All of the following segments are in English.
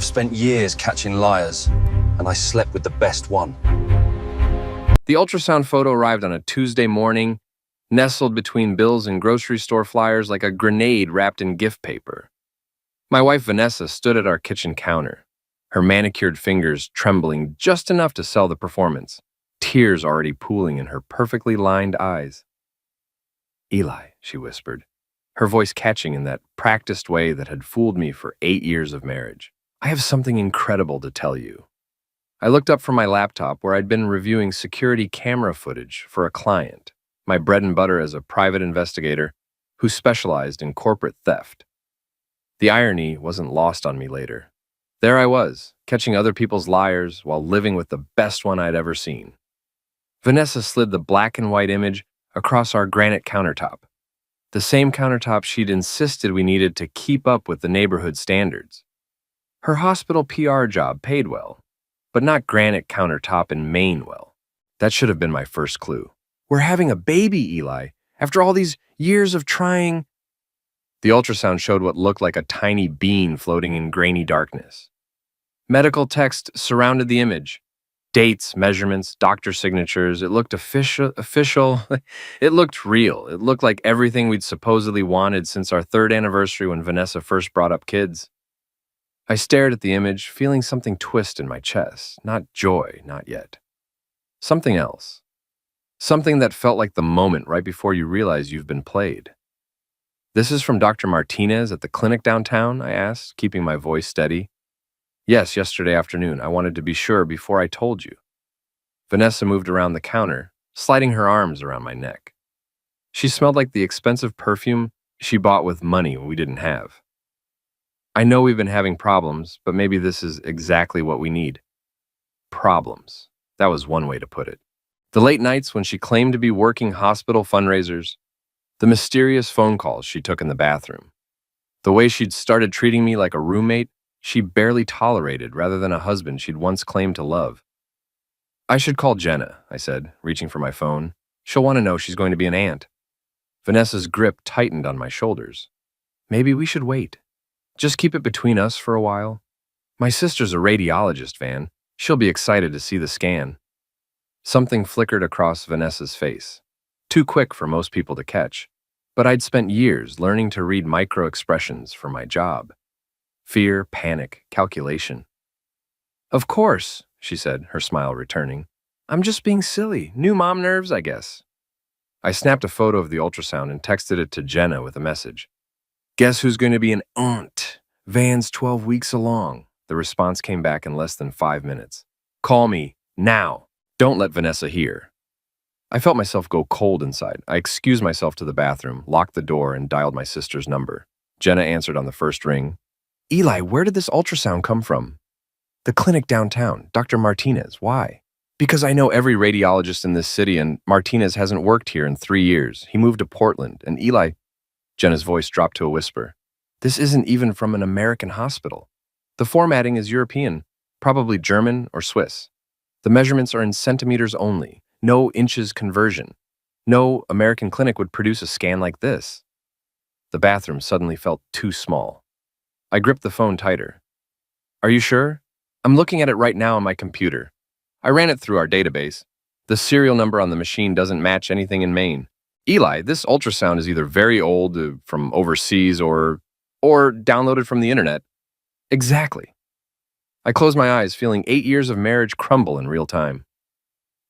I've spent years catching liars, and I slept with the best one. The ultrasound photo arrived on a Tuesday morning, nestled between bills and grocery store flyers like a grenade wrapped in gift paper. My wife Vanessa stood at our kitchen counter, her manicured fingers trembling just enough to sell the performance, tears already pooling in her perfectly lined eyes. "Eli," she whispered, her voice catching in that practiced way that had fooled me for 8 years of marriage. "I have something incredible to tell you." I looked up from my laptop where I'd been reviewing security camera footage for a client, my bread and butter as a private investigator who specialized in corporate theft. The irony wasn't lost on me later. There I was, catching other people's liars while living with the best one I'd ever seen. Vanessa slid the black and white image across our granite countertop, the same countertop she'd insisted we needed to keep up with the neighborhood standards. Her hospital PR job paid well, but not granite countertop in Maine well. That should have been my first clue. "We're having a baby, Eli, after all these years of trying." The ultrasound showed what looked like a tiny bean floating in grainy darkness. Medical text surrounded the image. Dates, measurements, doctor signatures. It looked official. It looked real. It looked like everything we'd supposedly wanted since our 3rd anniversary when Vanessa first brought up kids. I stared at the image, feeling something twist in my chest. Not joy, not yet. Something else. Something that felt like the moment right before you realize you've been played. "This is from Dr. Martinez at the clinic downtown?" I asked, keeping my voice steady. "Yes, yesterday afternoon. I wanted to be sure before I told you." Vanessa moved around the counter, sliding her arms around my neck. She smelled like the expensive perfume she bought with money we didn't have. "I know we've been having problems, but maybe this is exactly what we need." Problems. That was one way to put it. The late nights when she claimed to be working hospital fundraisers, the mysterious phone calls she took in the bathroom, the way she'd started treating me like a roommate she barely tolerated rather than a husband she'd once claimed to love. "I should call Jenna," I said, reaching for my phone. "She'll want to know she's going to be an aunt." Vanessa's grip tightened on my shoulders. "Maybe we should wait. Just keep it between us for a while. My sister's a radiologist, Van. She'll be excited to see the scan." Something flickered across Vanessa's face. Too quick for most people to catch. But I'd spent years learning to read micro-expressions for my job. Fear, panic, calculation. "Of course," she said, her smile returning. "I'm just being silly. New mom nerves, I guess." I snapped a photo of the ultrasound and texted it to Jenna with a message. "Guess who's going to be an aunt? Van's 12 weeks along." The response came back in less than 5 minutes. "Call me, now. Don't let Vanessa hear." I felt myself go cold inside. I excused myself to the bathroom, locked the door, and dialed my sister's number. Jenna answered on the first ring. "Eli, where did this ultrasound come from?" "The clinic downtown, Dr. Martinez. Why?" "Because I know every radiologist in this city, and Martinez hasn't worked here in 3 years. He moved to Portland, and Eli..." Jenna's voice dropped to a whisper. "This isn't even from an American hospital. The formatting is European, probably German or Swiss. The measurements are in centimeters only. No inches conversion. No American clinic would produce a scan like this." The bathroom suddenly felt too small. I gripped the phone tighter. "Are you sure? I'm looking at it right now on my computer. I ran it through our database. The serial number on the machine doesn't match anything in Maine. Eli, this ultrasound is either very old, from overseas, or downloaded from the internet." "Exactly." I closed my eyes, feeling 8 years of marriage crumble in real time.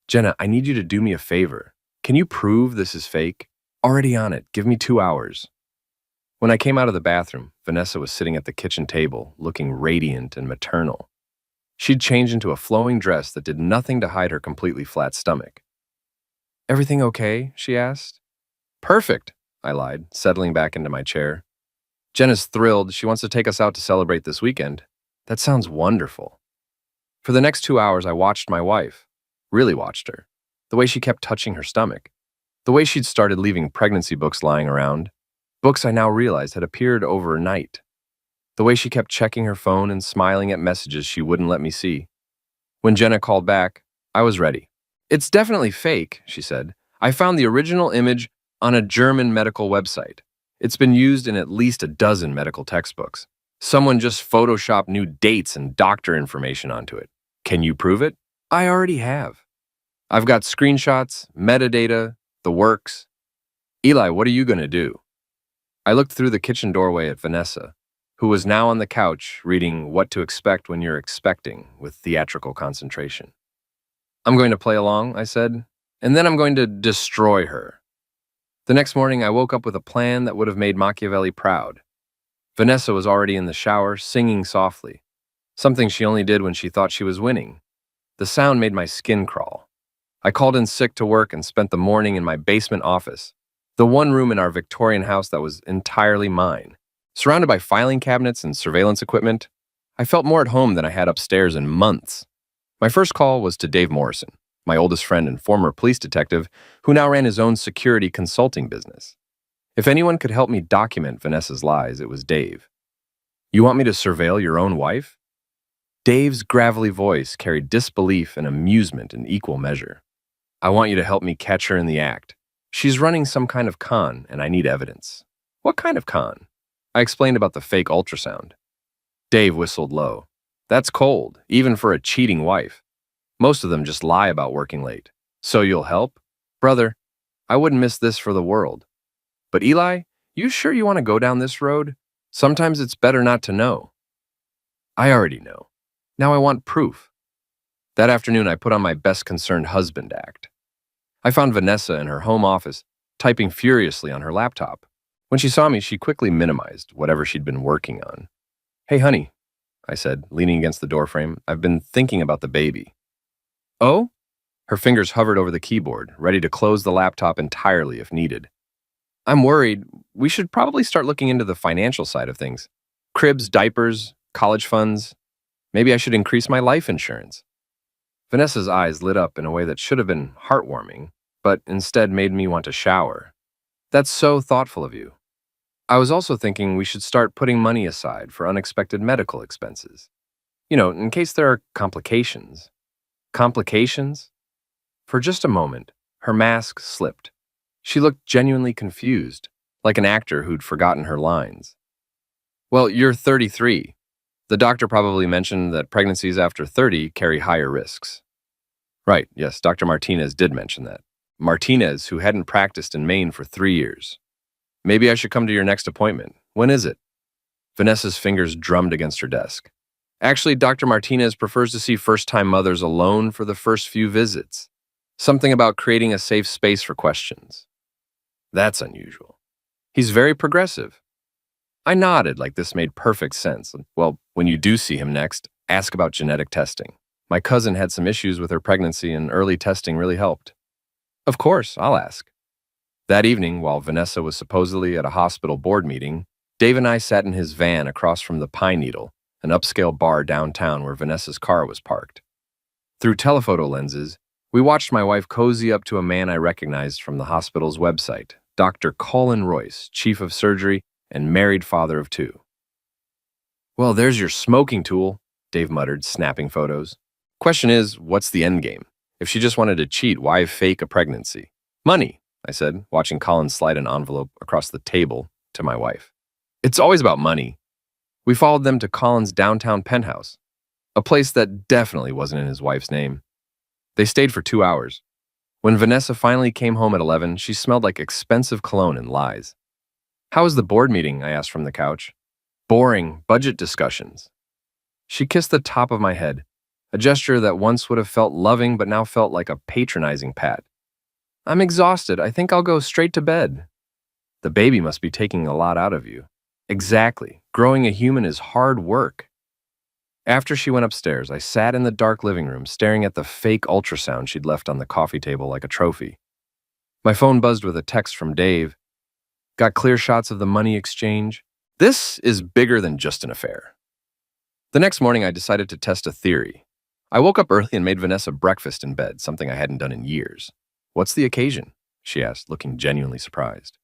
"Jenna, I need you to do me a favor. Can you prove this is fake?" "Already on it. Give me 2 hours." When I came out of the bathroom, Vanessa was sitting at the kitchen table, looking radiant and maternal. She'd changed into a flowing dress that did nothing to hide her completely flat stomach. "Everything okay?" she asked. "Perfect," I lied, settling back into my chair. "Jenna's thrilled. She wants to take us out to celebrate this weekend." "That sounds wonderful." For the next 2 hours, I watched my wife. Really watched her. The way she kept touching her stomach. The way she'd started leaving pregnancy books lying around. Books I now realized had appeared overnight. The way she kept checking her phone and smiling at messages she wouldn't let me see. When Jenna called back, I was ready. "It's definitely fake," she said. "I found the original image on a German medical website. It's been used in at least a dozen medical textbooks. Someone just photoshopped new dates and doctor information onto it. Can you prove it? I already have. I've got screenshots, metadata, the works. Eli, what are you going to do? I looked through the kitchen doorway at Vanessa, who was now on the couch reading What to Expect When You're Expecting with theatrical concentration. I'm going to play along, I said, and then I'm going to destroy her. The next morning, I woke up with a plan that would have made Machiavelli proud. Vanessa was already in the shower, singing softly, something she only did when she thought she was winning. The sound made my skin crawl. I called in sick to work and spent the morning in my basement office, the one room in our Victorian house that was entirely mine. Surrounded by filing cabinets and surveillance equipment, I felt more at home than I had upstairs in months. My first call was to Dave Morrison, my oldest friend and former police detective, who now ran his own security consulting business. If anyone could help me document Vanessa's lies, it was Dave. You want me to surveil your own wife? Dave's gravelly voice carried disbelief and amusement in equal measure. I want you to help me catch her in the act. She's running some kind of con, and I need evidence. What kind of con? I explained about the fake ultrasound. Dave whistled low. That's cold, even for a cheating wife. Most of them just lie about working late. So you'll help? Brother, I wouldn't miss this for the world. But Eli, you sure you want to go down this road? Sometimes it's better not to know. I already know. Now I want proof. That afternoon, I put on my best concerned husband act. I found Vanessa in her home office, typing furiously on her laptop. When she saw me, she quickly minimized whatever she'd been working on. Hey, honey, I said, leaning against the doorframe. I've been thinking about the baby. Oh? Her fingers hovered over the keyboard, ready to close the laptop entirely if needed. I'm worried. We should probably start looking into the financial side of things. Cribs, diapers, college funds. Maybe I should increase my life insurance. Vanessa's eyes lit up in a way that should have been heartwarming, but instead made me want to shower. That's so thoughtful of you. I was also thinking we should start putting money aside for unexpected medical expenses. You know, in case there are complications. Complications? For just a moment, her mask slipped. She looked genuinely confused, like an actor who'd forgotten her lines. Well, you're 33. The doctor probably mentioned that pregnancies after 30 carry higher risks. Right, yes, Dr. Martinez did mention that. Martinez, who hadn't practiced in Maine for 3 years. Maybe I should come to your next appointment. When is it? Vanessa's fingers drummed against her desk. Actually, Dr. Martinez prefers to see first-time mothers alone for the first few visits. Something about creating a safe space for questions. That's unusual. He's very progressive. I nodded like this made perfect sense. Well, when you do see him next, ask about genetic testing. My cousin had some issues with her pregnancy and early testing really helped. Of course, I'll ask. That evening, while Vanessa was supposedly at a hospital board meeting, Dave and I sat in his van across from the Pine Needle, an upscale bar downtown where Vanessa's car was parked. Through telephoto lenses, we watched my wife cozy up to a man I recognized from the hospital's website, Dr. Colin Royce, chief of surgery and married father of 2. Well, there's your smoking tool, Dave muttered, snapping photos. Question is, what's the end game? If she just wanted to cheat, why fake a pregnancy? Money, I said, watching Colin slide an envelope across the table to my wife. It's always about money. We followed them to Colin's downtown penthouse, a place that definitely wasn't in his wife's name. They stayed for 2 hours. When Vanessa finally came home at 11, she smelled like expensive cologne and lies. How was the board meeting? I asked from the couch. Boring, budget discussions. She kissed the top of my head, a gesture that once would have felt loving but now felt like a patronizing pat. I'm exhausted. I think I'll go straight to bed. The baby must be taking a lot out of you. Exactly. Growing a human is hard work. After she went upstairs, I sat in the dark living room staring at the fake ultrasound she'd left on the coffee table like a trophy. My phone buzzed with a text from Dave. Got clear shots of the money exchange. This is bigger than just an affair. The next morning, I decided to test a theory. I woke up early and made Vanessa breakfast in bed, something I hadn't done in years. What's the occasion? She asked, looking genuinely surprised.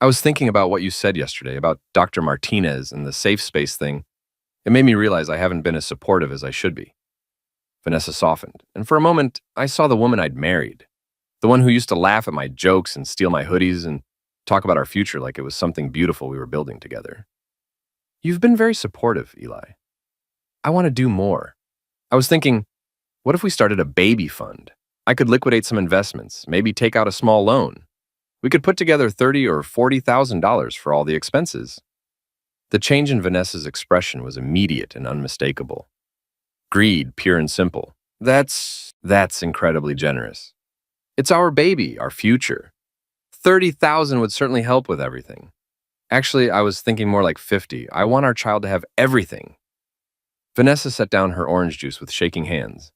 I was thinking about what you said yesterday about Dr. Martinez and the safe space thing. It made me realize I haven't been as supportive as I should be. Vanessa softened, and for a moment, I saw the woman I'd married. The one who used to laugh at my jokes and steal my hoodies and talk about our future like it was something beautiful we were building together. You've been very supportive, Eli. I want to do more. I was thinking, what if we started a baby fund? I could liquidate some investments, maybe take out a small loan. We could put together $30,000 or $40,000 for all the expenses. The change in Vanessa's expression was immediate and unmistakable. Greed, pure and simple. That's incredibly generous. It's our baby, our future. 30,000 would certainly help with everything. Actually, I was thinking more like 50. I want our child to have everything. Vanessa set down her orange juice with shaking hands.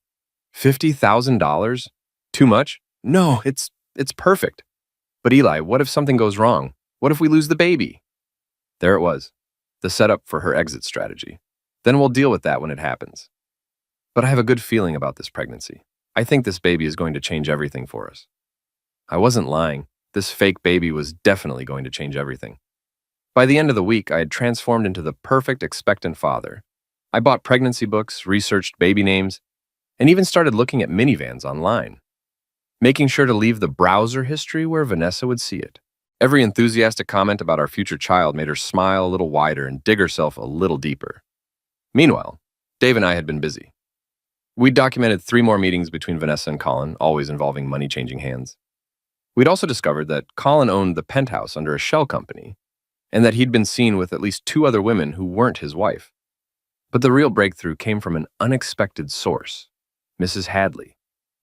$50,000? Too much? No, it's perfect. But Eli, what if something goes wrong? What if we lose the baby? There it was, the setup for her exit strategy. Then we'll deal with that when it happens. But I have a good feeling about this pregnancy. I think this baby is going to change everything for us. I wasn't lying. This fake baby was definitely going to change everything. By the end of the week, I had transformed into the perfect expectant father. I bought pregnancy books, researched baby names, and even started looking at minivans online, making sure to leave the browser history where Vanessa would see it. Every enthusiastic comment about our future child made her smile a little wider and dig herself a little deeper. Meanwhile, Dave and I had been busy. We'd documented 3 more meetings between Vanessa and Colin, always involving money changing hands. We'd also discovered that Colin owned the penthouse under a shell company, and that he'd been seen with at least 2 other women who weren't his wife. But the real breakthrough came from an unexpected source, Mrs. Hadley,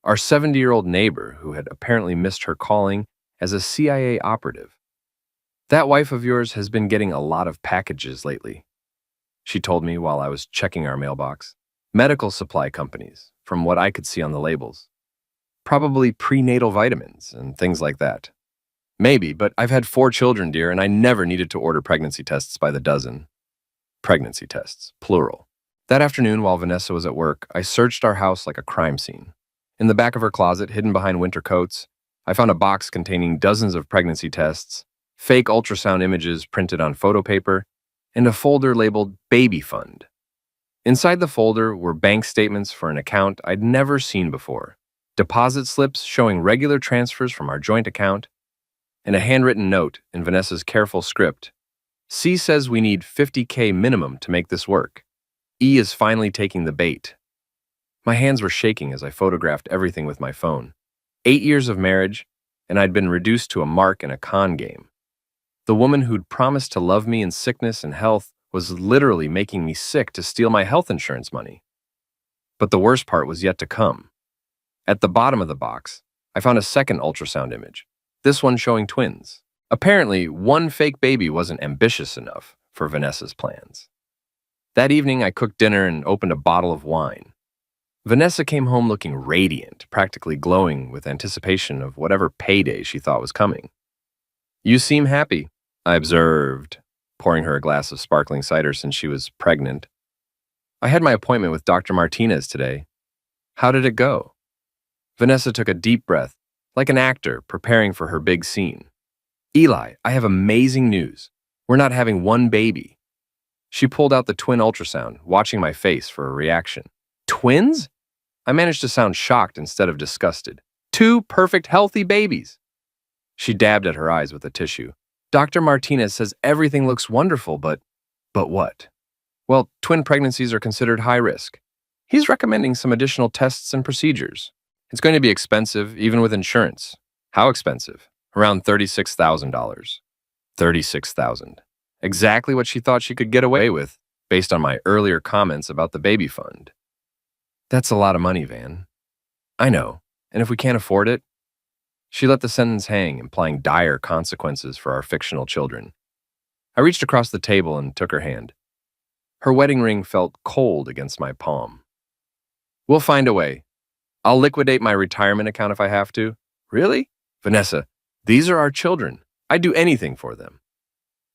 our 70-year-old neighbor who had apparently missed her calling as a CIA operative. That wife of yours has been getting a lot of packages lately, she told me while I was checking our mailbox. Medical supply companies, from what I could see on the labels. Probably prenatal vitamins and things like that. Maybe, but I've had 4 children, dear, and I never needed to order pregnancy tests by the dozen. Pregnancy tests, plural. That afternoon, while Vanessa was at work, I searched our house like a crime scene. In the back of her closet, hidden behind winter coats, I found a box containing dozens of pregnancy tests, fake ultrasound images printed on photo paper, and a folder labeled Baby Fund. Inside the folder were bank statements for an account I'd never seen before, deposit slips showing regular transfers from our joint account, and a handwritten note in Vanessa's careful script. C says we need $50K minimum to make this work. E is finally taking the bait. My hands were shaking as I photographed everything with my phone. 8 years of marriage, and I'd been reduced to a mark in a con game. The woman who'd promised to love me in sickness and health was literally making me sick to steal my health insurance money. But the worst part was yet to come. At the bottom of the box, I found a second ultrasound image, this one showing twins. Apparently, one fake baby wasn't ambitious enough for Vanessa's plans. That evening, I cooked dinner and opened a bottle of wine. Vanessa came home looking radiant, practically glowing with anticipation of whatever payday she thought was coming. "You seem happy," I observed, pouring her a glass of sparkling cider since she was pregnant. "I had my appointment with Dr. Martinez today. How did it go?" Vanessa took a deep breath, like an actor preparing for her big scene. "Eli, I have amazing news. We're not having one baby." She pulled out the twin ultrasound, watching my face for a reaction. "Twins?" I managed to sound shocked instead of disgusted. 2 perfect, healthy babies." She dabbed at her eyes with a tissue. "Dr. Martinez says everything looks wonderful, but what?" "Well, twin pregnancies are considered high risk. He's recommending some additional tests and procedures. It's going to be expensive, even with insurance." "How expensive?" "Around $36,000. $36,000. Exactly what she thought she could get away with, based on my earlier comments about the baby fund. "That's a lot of money, Van." "I know, and if we can't afford it?" She let the sentence hang, implying dire consequences for our fictional children. I reached across the table and took her hand. Her wedding ring felt cold against my palm. "We'll find a way. I'll liquidate my retirement account if I have to." "Really?" "Vanessa, these are our children. I'd do anything for them."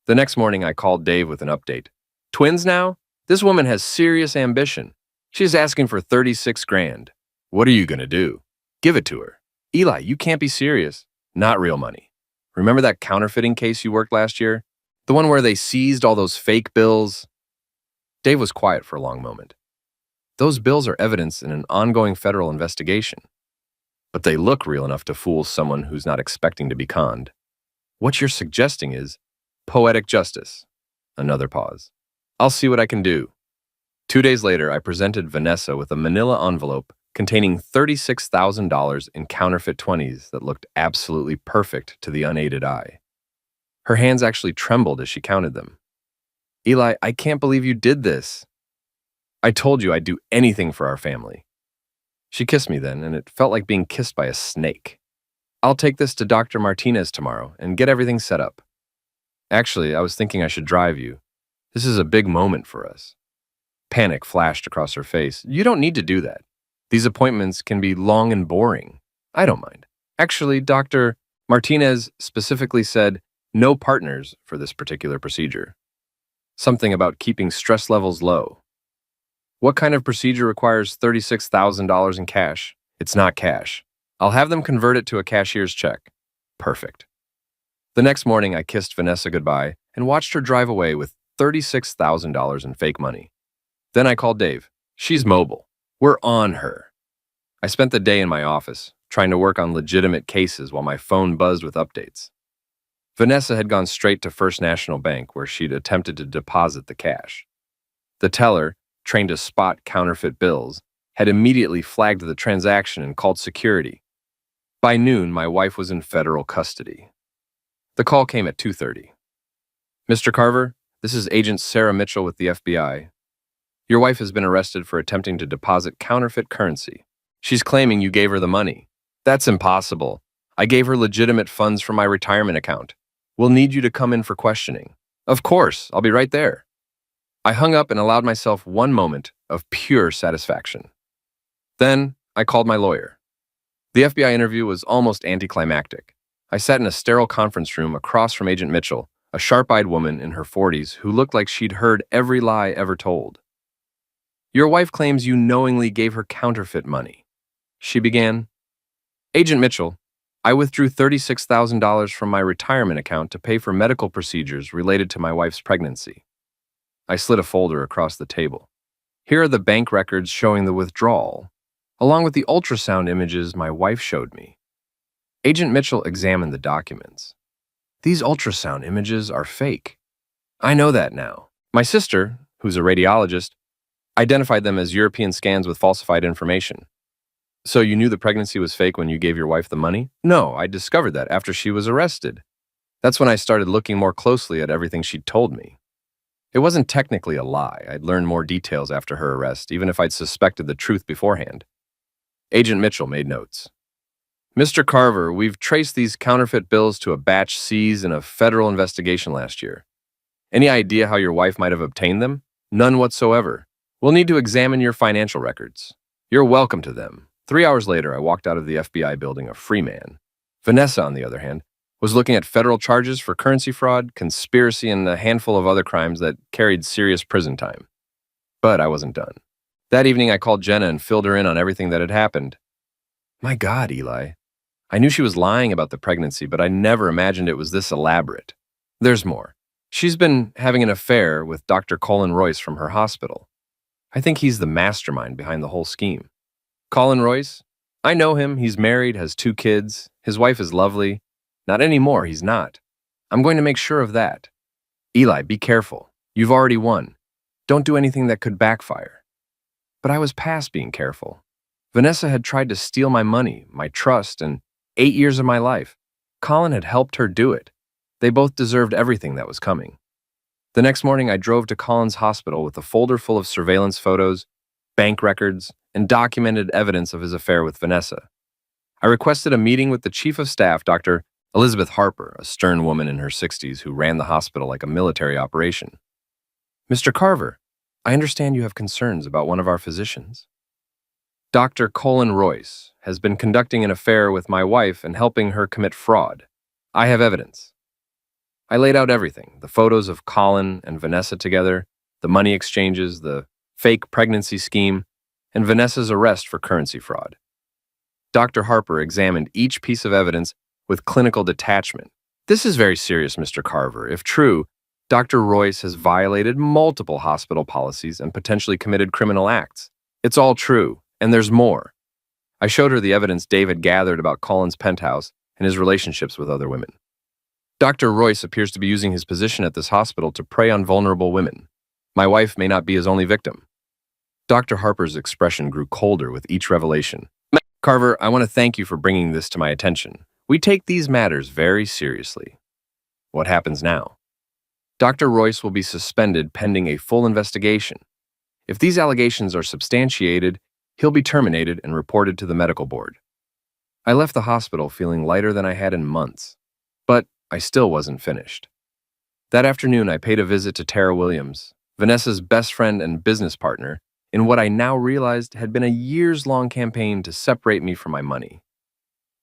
The next morning, I called Dave with an update. "Twins now? This woman has serious ambition. She's asking for 36 grand. What are you going to do?" "Give it to her." "Eli, you can't be serious." "Not real money. Remember that counterfeiting case you worked last year? The one where they seized all those fake bills?" Dave was quiet for a long moment. "Those bills are evidence in an ongoing federal investigation. But they look real enough to fool someone who's not expecting to be conned. What you're suggesting is poetic justice." Another pause. I'll see what I can do. 2 days later, I presented Vanessa with a manila envelope containing $36,000 in counterfeit 20s that looked absolutely perfect to the unaided eye. Her hands actually trembled as she counted them. Eli, I can't believe you did this. I told you I'd do anything for our family. She kissed me then, and it felt like being kissed by a snake. I'll take this to Dr. Martinez tomorrow and get everything set up. Actually, I was thinking I should drive you. This is a big moment for us. Panic flashed across her face. You don't need to do that. These appointments can be long and boring. I don't mind. Actually, Dr. Martinez specifically said no partners for this particular procedure. Something about keeping stress levels low. What kind of procedure requires $36,000 in cash? It's not cash. I'll have them convert it to a cashier's check. Perfect. The next morning, I kissed Vanessa goodbye and watched her drive away with $36,000 in fake money. Then I called Dave. She's mobile. We're on her. I spent the day in my office, trying to work on legitimate cases while my phone buzzed with updates. Vanessa had gone straight to First National Bank, where she'd attempted to deposit the cash. The teller, trained to spot counterfeit bills, had immediately flagged the transaction and called security. By noon, my wife was in federal custody. The call came at 2:30. Mr. Carver, this is Agent Sarah Mitchell with the FBI. Your wife has been arrested for attempting to deposit counterfeit currency. She's claiming you gave her the money. That's impossible. I gave her legitimate funds from my retirement account. We'll need you to come in for questioning. Of course, I'll be right there. I hung up and allowed myself one moment of pure satisfaction. Then I called my lawyer. The FBI interview was almost anticlimactic. I sat in a sterile conference room across from Agent Mitchell, a sharp-eyed woman in her 40s who looked like she'd heard every lie ever told. Your wife claims you knowingly gave her counterfeit money. She began. Agent Mitchell, I withdrew $36,000 from my retirement account to pay for medical procedures related to my wife's pregnancy. I slid a folder across the table. Here are the bank records showing the withdrawal, along with the ultrasound images my wife showed me. Agent Mitchell examined the documents. These ultrasound images are fake. I know that now. My sister, who's a radiologist, identified them as European scans with falsified information. So you knew the pregnancy was fake when you gave your wife the money? No, I discovered that after she was arrested. That's when I started looking more closely at everything she'd told me. It wasn't technically a lie. I'd learned more details after her arrest, even if I'd suspected the truth beforehand. Agent Mitchell made notes. Mr. Carver, we've traced these counterfeit bills to a batch seized in a federal investigation last year. Any idea how your wife might have obtained them? None whatsoever. We'll need to examine your financial records. You're welcome to them. 3 hours later, I walked out of the FBI building a free man. Vanessa, on the other hand, was looking at federal charges for currency fraud, conspiracy, and a handful of other crimes that carried serious prison time. But I wasn't done. That evening, I called Jenna and filled her in on everything that had happened. My God, Eli. I knew she was lying about the pregnancy, but I never imagined it was this elaborate. There's more. She's been having an affair with Dr. Colin Royce from her hospital. I think he's the mastermind behind the whole scheme. Colin Royce? I know him. He's married, has 2 kids. His wife is lovely. Not anymore, he's not. I'm going to make sure of that. Eli, be careful. You've already won. Don't do anything that could backfire. But I was past being careful. Vanessa had tried to steal my money, my trust, and 8 years of my life. Colin had helped her do it. They both deserved everything that was coming. The next morning, I drove to Colin's hospital with a folder full of surveillance photos, bank records, and documented evidence of his affair with Vanessa. I requested a meeting with the chief of staff, Dr. Elizabeth Harper, a stern woman in her 60s who ran the hospital like a military operation. Mr. Carver, I understand you have concerns about one of our physicians. Dr. Colin Royce has been conducting an affair with my wife and helping her commit fraud. I have evidence. I laid out everything, the photos of Colin and Vanessa together, the money exchanges, the fake pregnancy scheme, and Vanessa's arrest for currency fraud. Dr. Harper examined each piece of evidence with clinical detachment. This is very serious, Mr. Carver. If true, Dr. Royce has violated multiple hospital policies and potentially committed criminal acts. It's all true, and there's more. I showed her the evidence Dave had gathered about Colin's penthouse and his relationships with other women. Dr. Royce appears to be using his position at this hospital to prey on vulnerable women. My wife may not be his only victim. Dr. Harper's expression grew colder with each revelation. Carver, I want to thank you for bringing this to my attention. We take these matters very seriously. What happens now? Dr. Royce will be suspended pending a full investigation. If these allegations are substantiated, he'll be terminated and reported to the medical board. I left the hospital feeling lighter than I had in months, but I still wasn't finished. That afternoon, I paid a visit to Tara Williams, Vanessa's best friend and business partner, in what I now realized had been a years-long campaign to separate me from my money.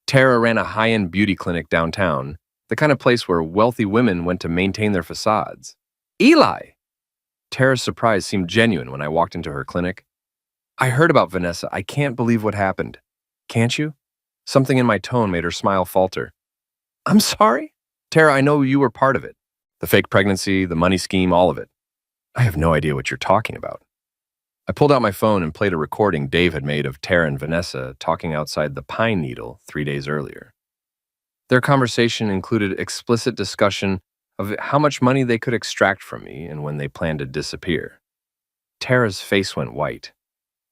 Tara ran a high-end beauty clinic downtown, the kind of place where wealthy women went to maintain their facades. Eli! Tara's surprise seemed genuine when I walked into her clinic. I heard about Vanessa. I can't believe what happened. Can't you? Something in my tone made her smile falter. I'm sorry? Tara, I know you were part of it. The fake pregnancy, the money scheme, all of it. I have no idea what you're talking about. I pulled out my phone and played a recording Dave had made of Tara and Vanessa talking outside the Pine Needle 3 days earlier. Their conversation included explicit discussion of how much money they could extract from me and when they planned to disappear. Tara's face went white.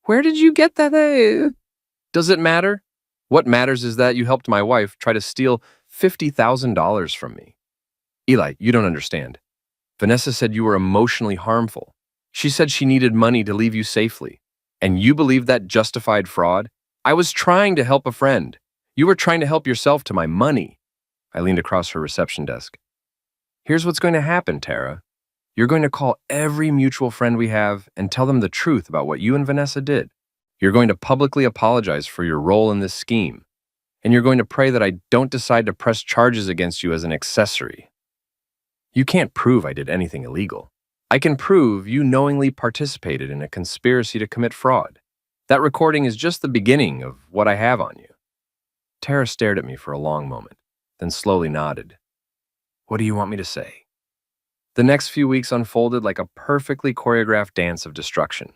Where did you get that? Does it matter? What matters is that you helped my wife try to steal $50,000 from me. Eli, you don't understand. Vanessa said you were emotionally harmful. She said she needed money to leave you safely. And you believe that justified fraud? I was trying to help a friend. You were trying to help yourself to my money. I leaned across her reception desk. Here's what's going to happen, Tara. You're going to call every mutual friend we have and tell them the truth about what you and Vanessa did. You're going to publicly apologize for your role in this scheme. And you're going to pray that I don't decide to press charges against you as an accessory. You can't prove I did anything illegal. I can prove you knowingly participated in a conspiracy to commit fraud. That recording is just the beginning of what I have on you. Tara stared at me for a long moment, then slowly nodded. What do you want me to say? The next few weeks unfolded like a perfectly choreographed dance of destruction.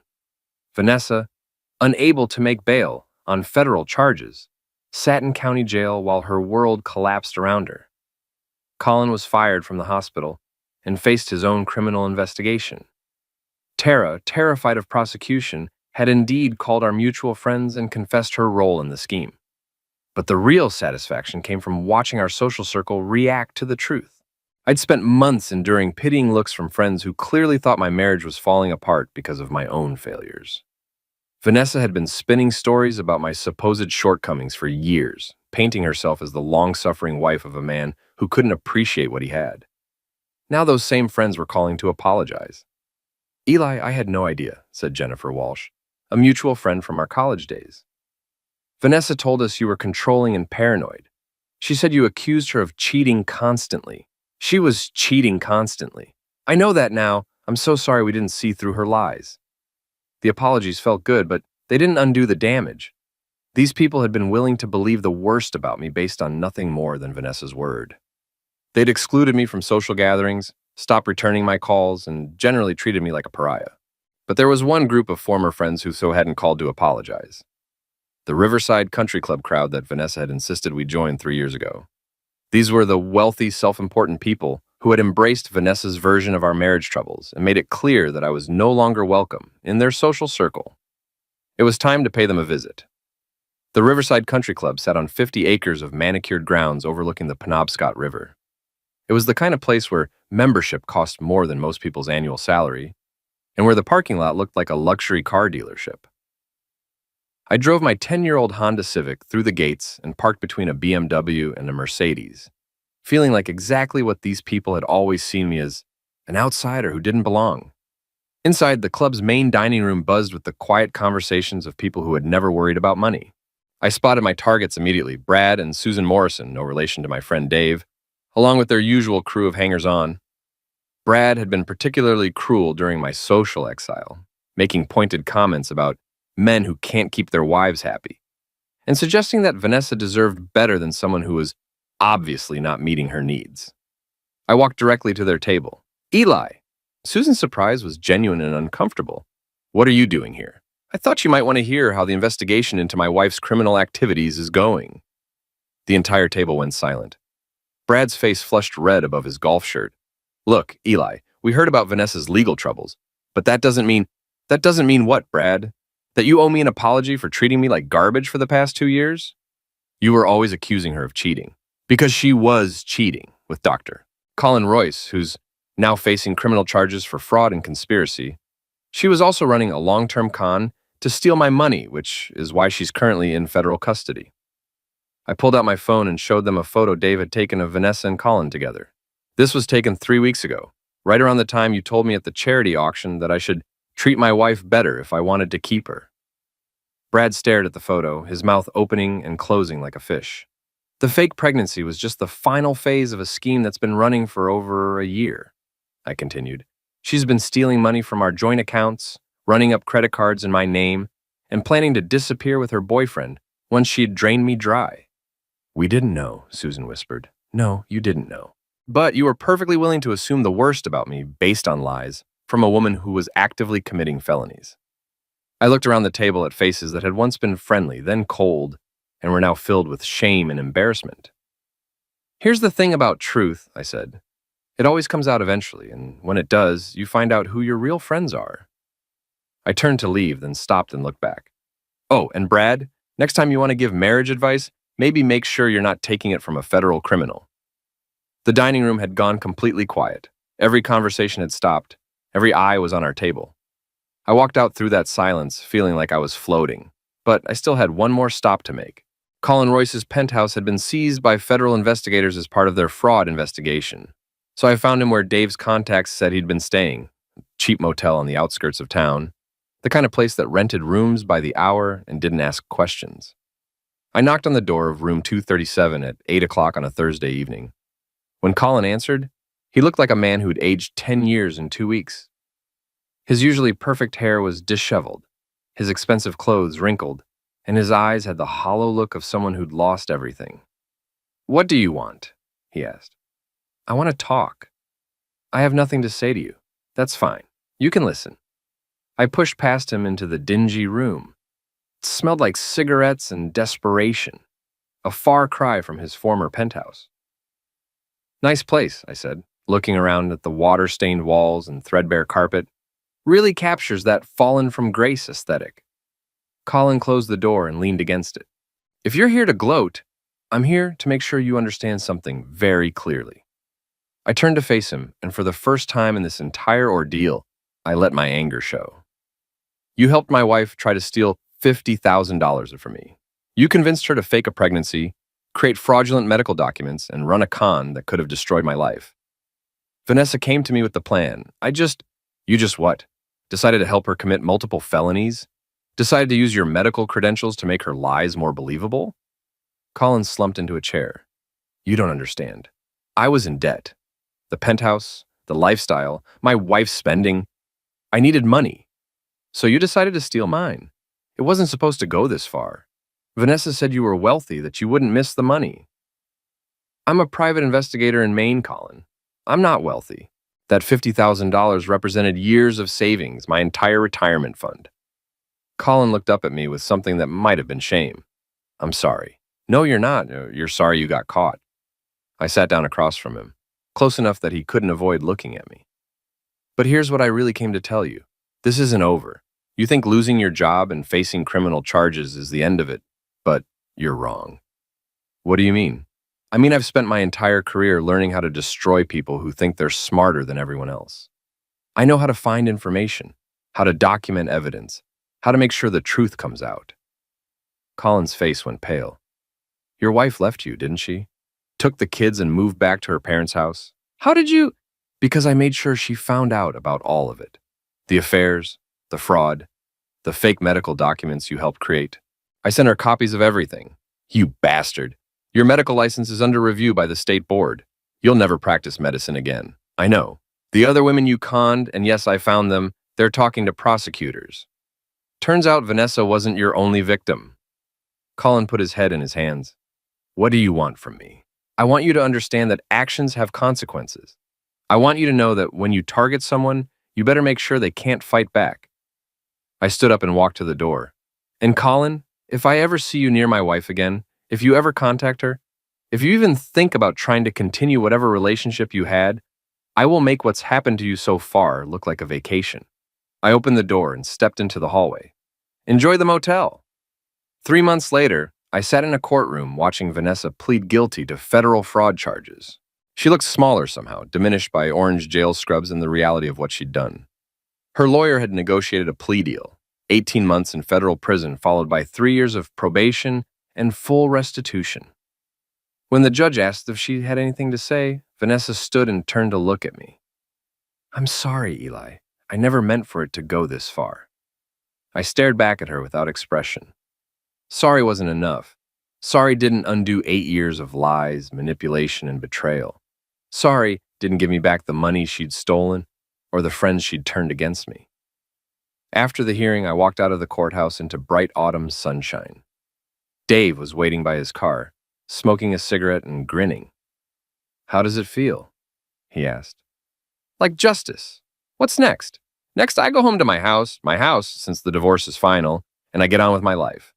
Vanessa, unable to make bail on federal charges, sat in county jail while her world collapsed around her. Colin was fired from the hospital and faced his own criminal investigation. Tara, terrified of prosecution, had indeed called our mutual friends and confessed her role in the scheme. But the real satisfaction came from watching our social circle react to the truth. I'd spent months enduring pitying looks from friends who clearly thought my marriage was falling apart because of my own failures. Vanessa had been spinning stories about my supposed shortcomings for years, painting herself as the long-suffering wife of a man who couldn't appreciate what he had. Now those same friends were calling to apologize. Eli, I had no idea, said Jennifer Walsh, a mutual friend from our college days. Vanessa told us you were controlling and paranoid. She said you accused her of cheating constantly. She was cheating constantly. I know that now. I'm so sorry we didn't see through her lies. The apologies felt good, but they didn't undo the damage. These people had been willing to believe the worst about me based on nothing more than Vanessa's word. They'd excluded me from social gatherings, stopped returning my calls, and generally treated me like a pariah. But there was one group of former friends who so hadn't called to apologize. The Riverside Country Club crowd that Vanessa had insisted we join 3 years ago. These were the wealthy, self-important people who had embraced Vanessa's version of our marriage troubles and made it clear that I was no longer welcome in their social circle. It was time to pay them a visit. The Riverside Country Club sat on 50 acres of manicured grounds overlooking the Penobscot River. It was the kind of place where membership cost more than most people's annual salary, and where the parking lot looked like a luxury car dealership. I drove my 10-year-old Honda Civic through the gates and parked between a BMW and a Mercedes, feeling like exactly what these people had always seen me as, an outsider who didn't belong. Inside, the club's main dining room buzzed with the quiet conversations of people who had never worried about money. I spotted my targets immediately, Brad and Susan Morrison, no relation to my friend Dave, along with their usual crew of hangers-on. Brad had been particularly cruel during my social exile, making pointed comments about men who can't keep their wives happy, and suggesting that Vanessa deserved better than someone who was obviously not meeting her needs. I walked directly to their table. Eli! Susan's surprise was genuine and uncomfortable. What are you doing here? I thought you might want to hear how the investigation into my wife's criminal activities is going. The entire table went silent. Brad's face flushed red above his golf shirt. Look, Eli, we heard about Vanessa's legal troubles, But that doesn't mean what, Brad? That you owe me an apology for treating me like garbage for the past 2 years? You were always accusing her of cheating. Because she was cheating with Dr. Colin Royce, who's now facing criminal charges for fraud and conspiracy. She was also running a long-term con to steal my money, which is why she's currently in federal custody. I pulled out my phone and showed them a photo Dave had taken of Vanessa and Colin together. This was taken 3 weeks ago, right around the time you told me at the charity auction that I should treat my wife better if I wanted to keep her. Brad stared at the photo, his mouth opening and closing like a fish. The fake pregnancy was just the final phase of a scheme that's been running for over a year, I continued. She's been stealing money from our joint accounts, running up credit cards in my name, and planning to disappear with her boyfriend once she'd drained me dry. We didn't know, Susan whispered. No, you didn't know. But you were perfectly willing to assume the worst about me based on lies from a woman who was actively committing felonies. I looked around the table at faces that had once been friendly, then cold, and were now filled with shame and embarrassment. Here's the thing about truth, I said. It always comes out eventually, and when it does, you find out who your real friends are. I turned to leave, then stopped and looked back. Oh, and Brad, next time you want to give marriage advice, maybe make sure you're not taking it from a federal criminal. The dining room had gone completely quiet. Every conversation had stopped. Every eye was on our table. I walked out through that silence, feeling like I was floating, but I still had one more stop to make. Colin Royce's penthouse had been seized by federal investigators as part of their fraud investigation. So I found him where Dave's contacts said he'd been staying, a cheap motel on the outskirts of town, the kind of place that rented rooms by the hour and didn't ask questions. I knocked on the door of room 237 at 8 o'clock on a Thursday evening. When Colin answered, he looked like a man who'd aged 10 years in 2 weeks. His usually perfect hair was disheveled, his expensive clothes wrinkled, and his eyes had the hollow look of someone who'd lost everything. "What do you want?" he asked. "I want to talk. I have nothing to say to you. That's fine. You can listen." I pushed past him into the dingy room. It smelled like cigarettes and desperation, a far cry from his former penthouse. "Nice place," I said, looking around at the water-stained walls and threadbare carpet. "Really captures that fallen from grace aesthetic." Colin closed the door and leaned against it. "If you're here to gloat, I'm here to make sure you understand something very clearly." I turned to face him, and for the first time in this entire ordeal, I let my anger show. "You helped my wife try to steal $50,000 from me. You convinced her to fake a pregnancy, create fraudulent medical documents, and run a con that could have destroyed my life. Vanessa came to me with the plan. You just what? Decided to help her commit multiple felonies? Decided to use your medical credentials to make her lies more believable?" Colin slumped into a chair. "You don't understand. I was in debt. The penthouse, the lifestyle, my wife's spending. I needed money. So you decided to steal mine. It wasn't supposed to go this far. Vanessa said you were wealthy, that you wouldn't miss the money." "I'm a private investigator in Maine, Colin. I'm not wealthy. That $50,000 represented years of savings, my entire retirement fund." Colin looked up at me with something that might have been shame. "I'm sorry." "No, you're not. You're sorry you got caught." I sat down across from him, close enough that he couldn't avoid looking at me. "But here's what I really came to tell you. This isn't over. You think losing your job and facing criminal charges is the end of it, but you're wrong." "What do you mean?" "I mean, I've spent my entire career learning how to destroy people who think they're smarter than everyone else. I know how to find information, how to document evidence, how to make sure the truth comes out." Colin's face went pale. "Your wife left you, didn't she? Took the kids and moved back to her parents' house? How did you?" "Because I made sure she found out about all of it. The affairs, the fraud, the fake medical documents you helped create. I sent her copies of everything. You bastard. Your medical license is under review by the state board. You'll never practice medicine again. I know. The other women you conned, and yes, I found them, they're talking to prosecutors. Turns out Vanessa wasn't your only victim." Colin put his head in his hands. "What do you want from me?" "I want you to understand that actions have consequences. I want you to know that when you target someone, you better make sure they can't fight back." I stood up and walked to the door. "And Colin, if I ever see you near my wife again, if you ever contact her, if you even think about trying to continue whatever relationship you had, I will make what's happened to you so far look like a vacation. I opened the door and stepped into the hallway. Enjoy the motel. 3 months later, I sat in a courtroom watching Vanessa plead guilty to federal fraud charges. She looked smaller somehow, diminished by orange jail scrubs and the reality of what she'd done. Her lawyer had negotiated a plea deal, 18 months in federal prison followed by 3 years of probation and full restitution. When the judge asked if she had anything to say, Vanessa stood and turned to look at me. "I'm sorry, Eli. I never meant for it to go this far." I stared back at her without expression. Sorry wasn't enough. Sorry didn't undo 8 years of lies, manipulation, and betrayal. Sorry didn't give me back the money she'd stolen or the friends she'd turned against me. After the hearing, I walked out of the courthouse into bright autumn sunshine. Dave was waiting by his car, smoking a cigarette and grinning. "How does it feel?" he asked. "Like justice. What's next? Next, I go home to my house since the divorce is final, and I get on with my life."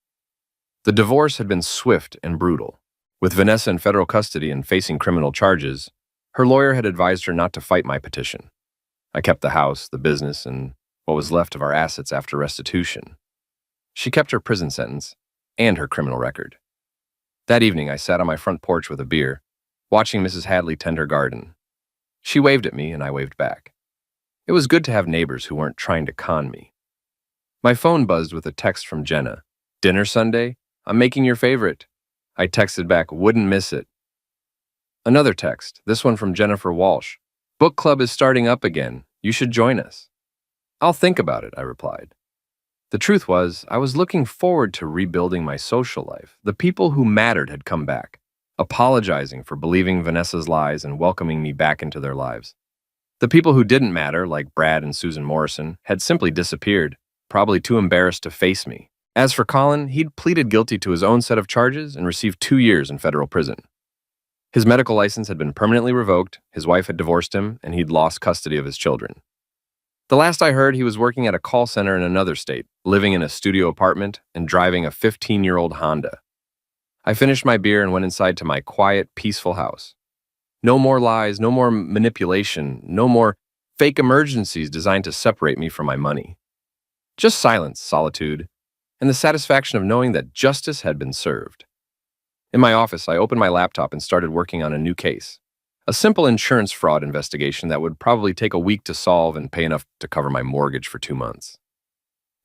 The divorce had been swift and brutal. With Vanessa in federal custody and facing criminal charges, her lawyer had advised her not to fight my petition. I kept the house, the business, and what was left of our assets after restitution. She kept her prison sentence and her criminal record. That evening, I sat on my front porch with a beer, watching Mrs. Hadley tend her garden. She waved at me, and I waved back. It was good to have neighbors who weren't trying to con me. My phone buzzed with a text from Jenna. "Dinner Sunday? I'm making your favorite." I texted back, "Wouldn't miss it." Another text, this one from Jennifer Walsh. "Book club is starting up again. You should join us." "I'll think about it," I replied. The truth was, I was looking forward to rebuilding my social life. The people who mattered had come back, apologizing for believing Vanessa's lies and welcoming me back into their lives. The people who didn't matter, like Brad and Susan Morrison, had simply disappeared, probably too embarrassed to face me. As for Colin, he'd pleaded guilty to his own set of charges and received 2 years in federal prison. His medical license had been permanently revoked, his wife had divorced him, and he'd lost custody of his children. The last I heard, he was working at a call center in another state, living in a studio apartment, and driving a 15-year-old Honda. I finished my beer and went inside to my quiet, peaceful house. No more lies, no more manipulation, no more fake emergencies designed to separate me from my money. Just silence, solitude, and the satisfaction of knowing that justice had been served. In my office, I opened my laptop and started working on a new case. A simple insurance fraud investigation that would probably take a week to solve and pay enough to cover my mortgage for 2 months.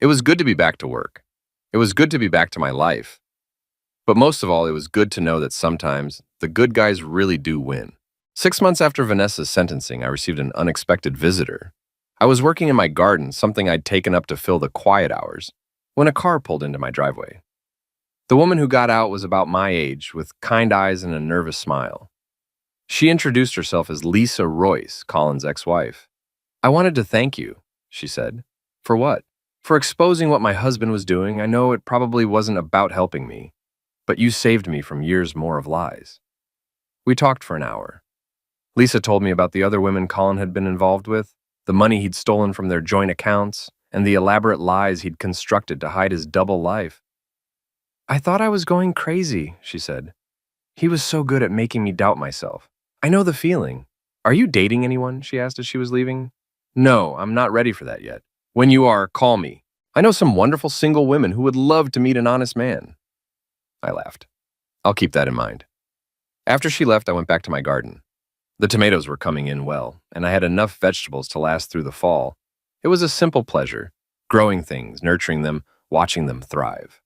It was good to be back to work. It was good to be back to my life. But most of all, it was good to know that sometimes the good guys really do win. 6 months after Vanessa's sentencing, I received an unexpected visitor. I was working in my garden, something I'd taken up to fill the quiet hours, when a car pulled into my driveway. The woman who got out was about my age, with kind eyes and a nervous smile. She introduced herself as Lisa Royce, Colin's ex-wife. "I wanted to thank you," she said. "For what?" "For exposing what my husband was doing. I know it probably wasn't about helping me, but you saved me from years more of lies." We talked for an hour. Lisa told me about the other women Colin had been involved with, the money he'd stolen from their joint accounts, and the elaborate lies he'd constructed to hide his double life. "I thought I was going crazy," she said. "He was so good at making me doubt myself. I know the feeling." "Are you dating anyone?" she asked as she was leaving. "No, I'm not ready for that yet. When you are, call me. I know some wonderful single women who would love to meet an honest man." I laughed. "I'll keep that in mind." After she left, I went back to my garden. The tomatoes were coming in well, and I had enough vegetables to last through the fall. It was a simple pleasure, growing things, nurturing them, watching them thrive.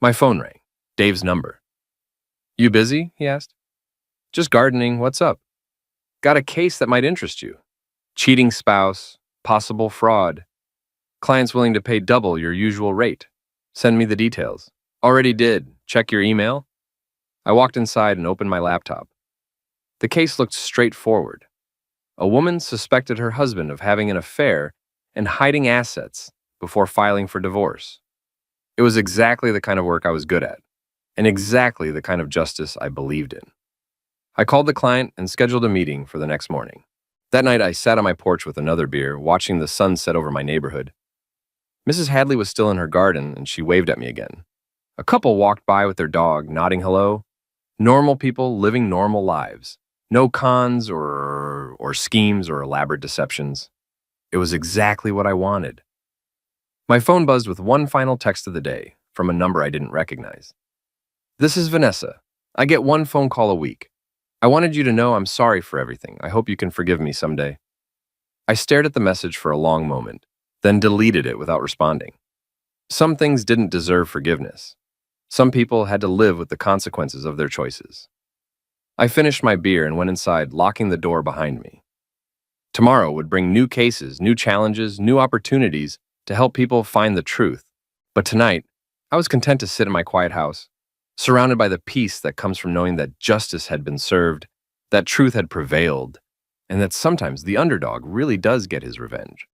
My phone rang. Dave's number. "You busy?" he asked. "Just gardening. What's up?" "Got a case that might interest you. Cheating spouse, possible fraud. Client's willing to pay double your usual rate. Send me the details." "Already did. Check your email." I walked inside and opened my laptop. The case looked straightforward. A woman suspected her husband of having an affair and hiding assets before filing for divorce. It was exactly the kind of work I was good at, and exactly the kind of justice I believed in. I called the client and scheduled a meeting for the next morning. That night, I sat on my porch with another beer, watching the sun set over my neighborhood. Mrs. Hadley was still in her garden, and she waved at me again. A couple walked by with their dog, nodding hello. Normal people living normal lives. No cons or schemes or elaborate deceptions. It was exactly what I wanted. My phone buzzed with one final text of the day from a number I didn't recognize. "This is Vanessa. I get one phone call a week. I wanted you to know I'm sorry for everything. I hope you can forgive me someday." I stared at the message for a long moment, then deleted it without responding. Some things didn't deserve forgiveness. Some people had to live with the consequences of their choices. I finished my beer and went inside, locking the door behind me. Tomorrow would bring new cases, new challenges, new opportunities to help people find the truth. But tonight, I was content to sit in my quiet house, surrounded by the peace that comes from knowing that justice had been served, that truth had prevailed, and that sometimes the underdog really does get his revenge.